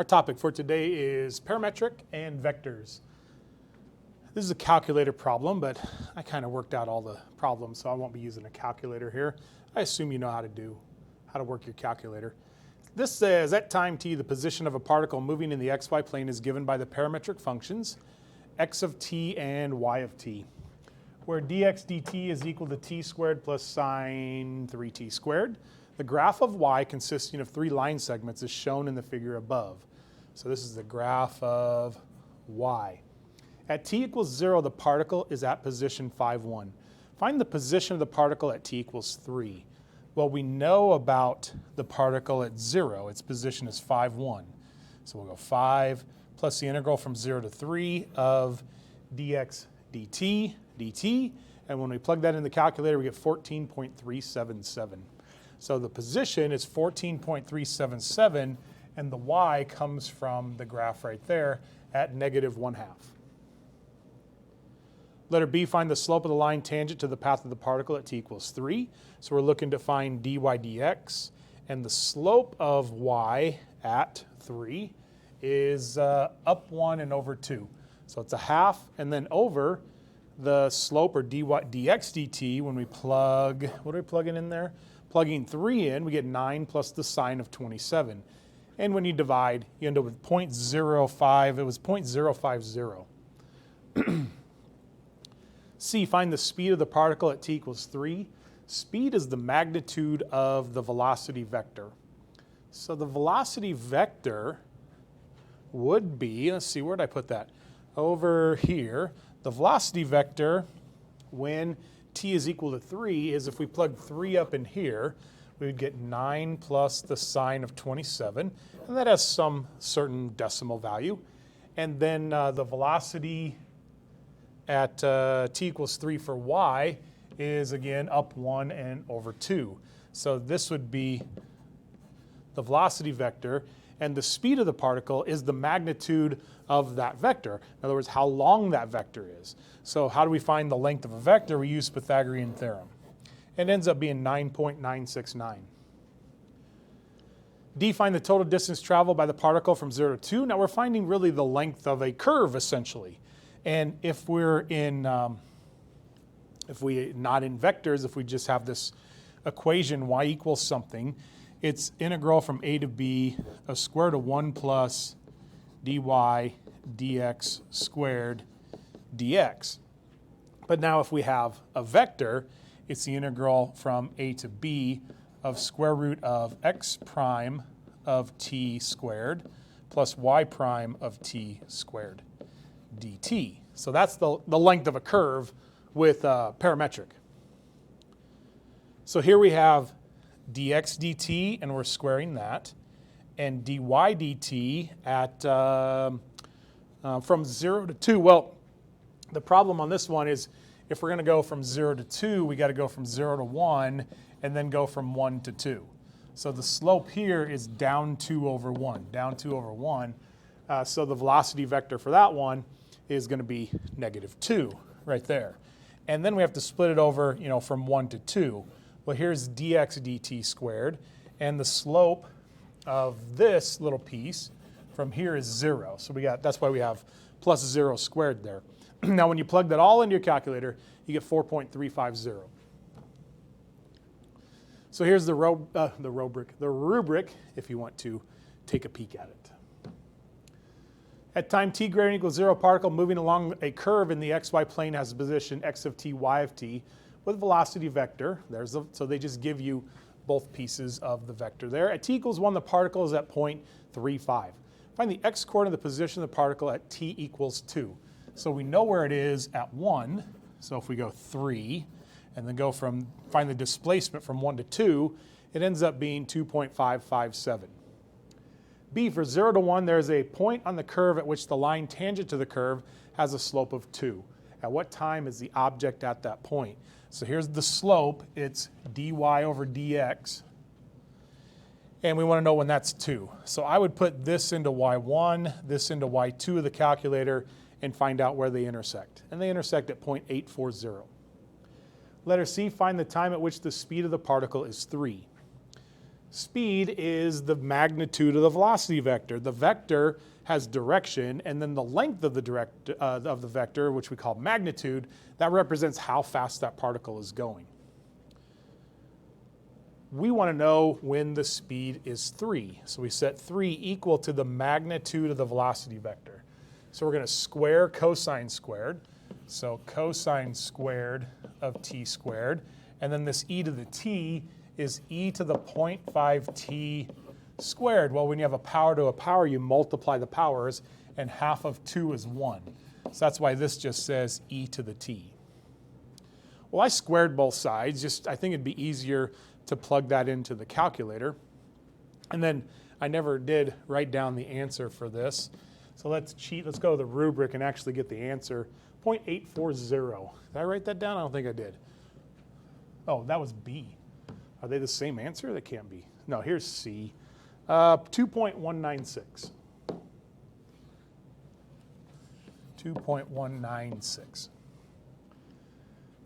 Our topic for today is parametric and vectors. This is a calculator problem, but I kind of worked out all the problems, so I won't be using a calculator here. I assume you know how to work your calculator. This says at time t, the position of a particle moving in the xy plane is given by the parametric functions x of t and y of t, where dx dt is equal to t squared plus sine 3t squared. The graph of y consisting of three line segments is shown in the figure above. So this is the graph of y. At t equals 0, the particle is at position 5, 1. Find the position of the particle at t equals 3. Well, we know about the particle at 0. Its position is 5, 1. So we'll go 5 plus the integral from 0 to 3 of dx dt. And when we plug that in the calculator, we get 14.377. So the position is 14.377, and the y comes from the graph right there at negative 1/2. Letter B, find the slope of the line tangent to the path of the particle at t equals 3. So we're looking to find dy dx, and the slope of y at 3 is up 1 and over 2. So it's a half, and then over the slope, or dx dt, when we plug, what are we plugging in there? Plugging 3 in, we get 9 plus the sine of 27. And when you divide, you end up with 0.05. It was 0.050. C, find the speed of the particle at t equals 3. Speed is the magnitude of the velocity vector. So the velocity vector would be, let's see, where did I put that? Over here. The velocity vector when t is equal to 3 is, if we plug 3 up in here, we would get 9 plus the sine of 27, and that has some certain decimal value. And then the velocity at t equals 3 for y is, again, up 1 and over 2. So this would be the velocity vector, and the speed of the particle is the magnitude of that vector. In other words, how long that vector is. So how do we find the length of a vector? We use Pythagorean theorem. It ends up being 9.969. D, find the total distance traveled by the particle from 0 to 2. Now we're finding really the length of a curve, essentially. And if we're in, if we not in vectors, if we just have this equation y equals something, it's integral from a to b of square root of 1 plus dy dx squared dx. But now if we have a vector, it's the integral from a to b of square root of x prime of t squared plus y prime of t squared dt. So that's the length of a curve with parametric. So here we have dx dt, and we're squaring that, and dy dt at from 0 to 2. Well, the problem on this one is if we're going to go from 0 to 2, we got to go from 0 to 1 and then go from 1 to 2. So the slope here is down 2 over 1, down 2 over 1. So the velocity vector for that one is going to be negative 2 right there. And then we have to split it over, from 1 to 2. Well, here's dx dt squared, and the slope of this little piece from here is 0. So that's why we have plus 0 squared there. Now when you plug that all into your calculator, you get 4.350. So here's the rubric if you want to take a peek at it. At time t greater than or equal to 0, particle moving along a curve in the xy plane has a position x of t, y of t, with velocity vector. So they just give you both pieces of the vector there. At t equals 1, the particle is at 0.35. Find the x-coordinate of the position of the particle at t equals 2. So we know where it is at 1. So if we go 3, and then find the displacement from 1 to 2, it ends up being 2.557. B, for 0 to 1, there's a point on the curve at which the line tangent to the curve has a slope of 2. At what time is the object at that point? So here's the slope. It's dy over dx. And we want to know when that's 2. So I would put this into y1, this into y2 of the calculator, and find out where they intersect. And they intersect at 0.840. Letter C, find the time at which the speed of the particle is 3. Speed is the magnitude of the velocity vector. The vector has direction, and then the length of the vector, which we call magnitude, that represents how fast that particle is going. We want to know when the speed is 3. So we set 3 equal to the magnitude of the velocity vector. So we're going to square cosine squared. So cosine squared of t squared. And then this e to the t is e to the 0.5 t squared. Well, when you have a power to a power, you multiply the powers, and half of 2 is 1. So that's why this just says e to the t. Well, I squared both sides. I think it'd be easier to plug that into the calculator. And then I never did write down the answer for this. So let's cheat. Let's go to the rubric and actually get the answer. 0.840. Did I write that down? I don't think I did. Oh, that was B. Are they the same answer? They can't be. No, here's C. 2.196. 2.196.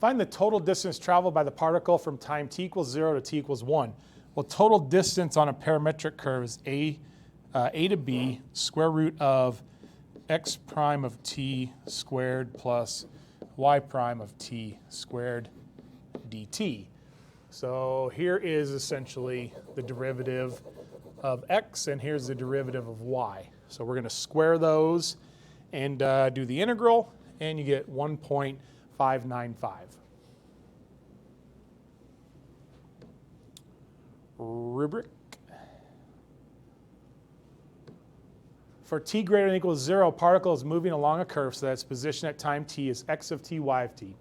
Find the total distance traveled by the particle from time t equals 0 to t equals 1. Well, total distance on a parametric curve is a to b square root of x prime of t squared plus y prime of t squared dt. So here is essentially the derivative of x, and here's the derivative of y. So we're going to square those and do the integral, and you get 1.595. Rubric. For t greater than or equal to 0, a particle is moving along a curve so that its position at time t is x of t, y of t.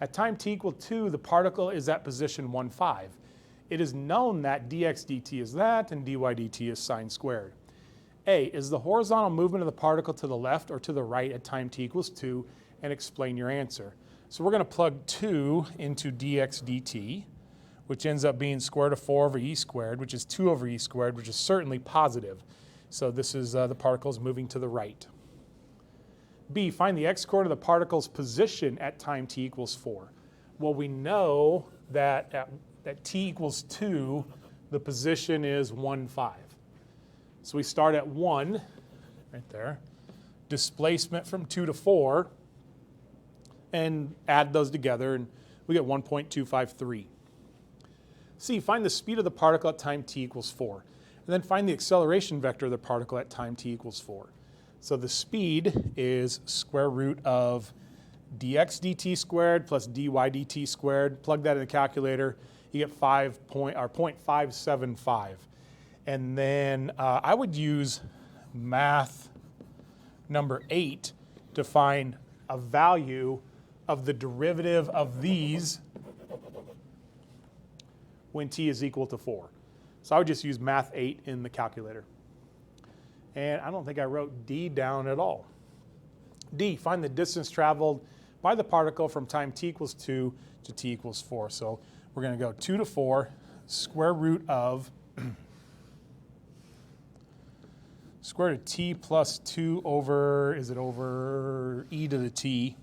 At time t equal 2, the particle is at position 1, 5. It is known that dx dt is that, and dy dt is sine squared. A, is the horizontal movement of the particle to the left or to the right at time t equals 2, and explain your answer. So we're going to plug 2 into dx dt, which ends up being square root of 4 over e squared, which is 2 over e squared, which is certainly positive. So this is the particles moving to the right. B, find the x-coordinate of the particle's position at time t equals 4. Well, we know that at t equals 2, the position is 1, 5. So we start at 1, right there, displacement from 2 to 4, and add those together, and we get 1.253. C, find the speed of the particle at time t equals 4. And then find the acceleration vector of the particle at time t equals 4. So the speed is square root of dx dt squared plus dy dt squared. Plug that in the calculator. You get 0.575. And then I would use math number 8 to find a value of the derivative of these when t is equal to 4. So I would just use math 8 in the calculator. And I don't think I wrote D down at all. D, find the distance traveled by the particle from time t equals 2 to t equals 4. So we're going to go 2 to 4, square root of square root of t plus 2 over, is it over e to the t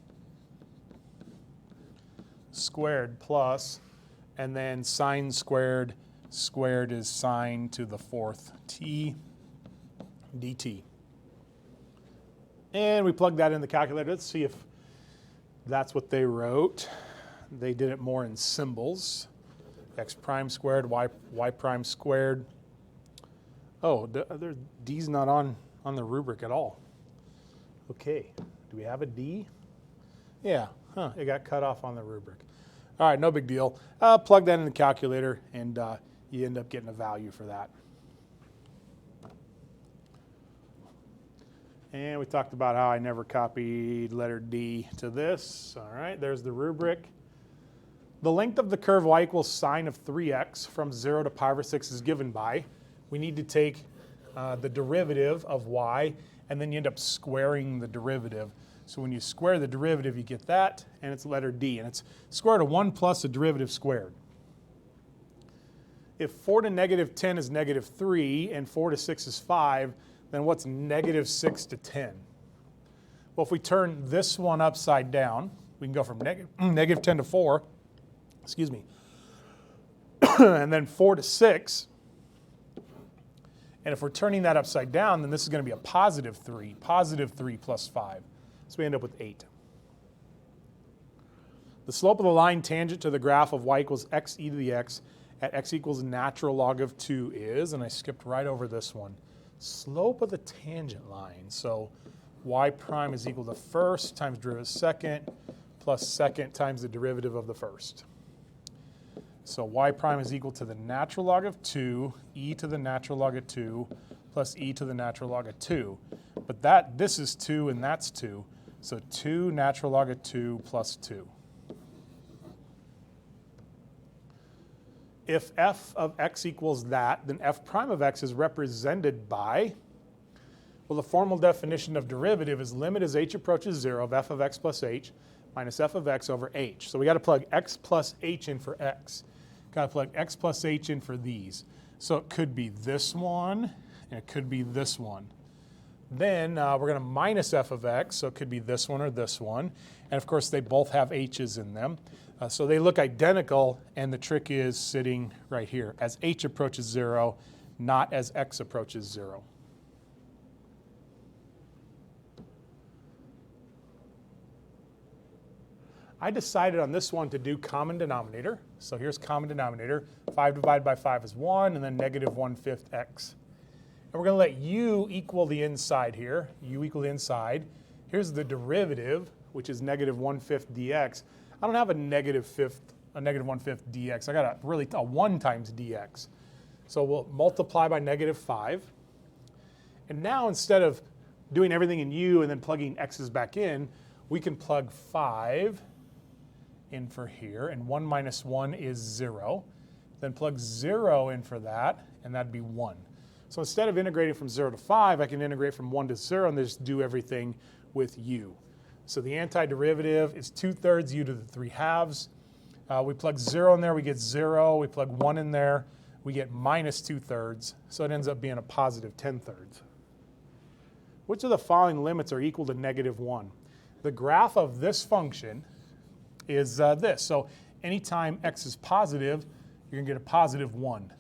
squared plus, and then sine squared is sine to the 4th t dt. And we plug that in the calculator. Let's see if that's what they wrote. They did it more in symbols. X prime squared, y prime squared. Oh, D's not on the rubric at all. Okay, do we have a D? Yeah, it got cut off on the rubric. All right, no big deal. Plug that in the calculator, and you end up getting a value for that. And we talked about how I never copied letter D to this. All right, there's the rubric. The length of the curve y equals sine of 3x from 0 to pi over 6 is given by. We need to take the derivative of y, and then you end up squaring the derivative. So when you square the derivative, you get that, and it's letter D. And it's square root of 1 plus the derivative squared. If 4 to negative 10 is negative 3, and 4 to 6 is 5, then what's negative 6 to 10? Well, if we turn this one upside down, we can go from negative 10 to 4, excuse me, and then 4 to 6, And if we're turning that upside down, then this is going to be a positive 3 plus 5. So we end up with 8. The slope of the line tangent to the graph of y equals x e to the x at x equals natural log of 2 is, and I skipped right over this one, slope of the tangent line. So y prime is equal to first times derivative of second plus second times the derivative of the first. So y prime is equal to the natural log of 2, e to the natural log of 2, plus e to the natural log of 2. But this is 2 and that's 2. So 2 natural log of 2 plus 2. If f of x equals that, then f prime of x is represented by, well, the formal definition of derivative is limit as h approaches 0 of f of x plus h minus f of x over h. So we got to plug x plus h in for x. Got to plug x plus h in for these. So it could be this one, and it could be this one. Then we're going to minus f of x, so it could be this one or this one. And of course, they both have h's in them. So they look identical, and the trick is sitting right here, as h approaches 0, not as x approaches 0. I decided on this one to do common denominator. So here's common denominator. 5 divided by 5 is 1, and then negative 1/5 x. And we're going to let u equal the inside here. U equal the inside. Here's the derivative, which is negative 1/5 dx. I don't have a negative 1/5 dx. I got a 1 times dx. So we'll multiply by negative 5. And now instead of doing everything in u and then plugging x's back in, we can plug 5 in for here, and 1 minus 1 is 0. Then plug 0 in for that, and that'd be 1. So instead of integrating from 0 to 5, I can integrate from 1 to 0 and just do everything with u. So the antiderivative is 2/3 u to the 3/2. We plug 0 in there, we get 0. We plug 1 in there, we get minus 2/3. So it ends up being a positive 10/3. Which of the following limits are equal to negative 1? The graph of this function is this. So anytime x is positive, you're going to get a positive 1.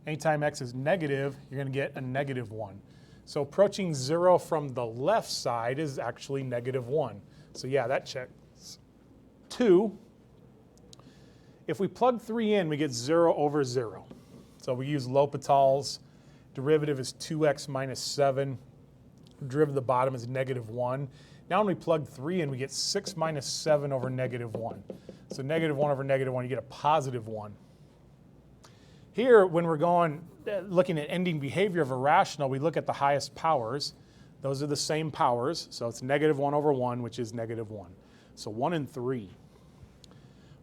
Anytime x is negative, you're going to get a negative 1. So approaching 0 from the left side is actually negative 1. So yeah, that checks. 2, if we plug 3 in, we get 0 over 0. So we use L'Hopital's. Derivative is 2x minus 7. Derivative of the bottom is negative 1. Now when we plug 3 in, we get 6 minus 7 over negative 1. So negative 1 over negative 1, you get a positive 1. Here, when we're looking at ending behavior of a rational, we look at the highest powers. Those are the same powers, so it's negative 1 over 1, which is negative 1. So 1 and 3.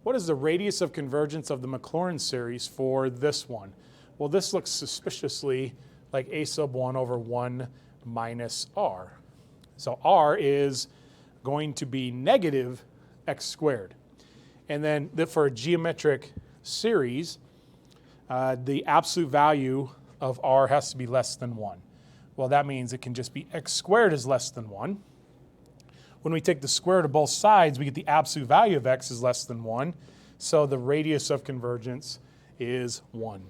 What is the radius of convergence of the Maclaurin series for this one? Well, this looks suspiciously like a sub 1 over 1 minus r. So r is going to be negative x squared. And then for a geometric series, the absolute value of r has to be less than 1. Well, that means it can just be x squared is less than 1. When we take the square root of both sides, we get the absolute value of x is less than 1. So the radius of convergence is 1.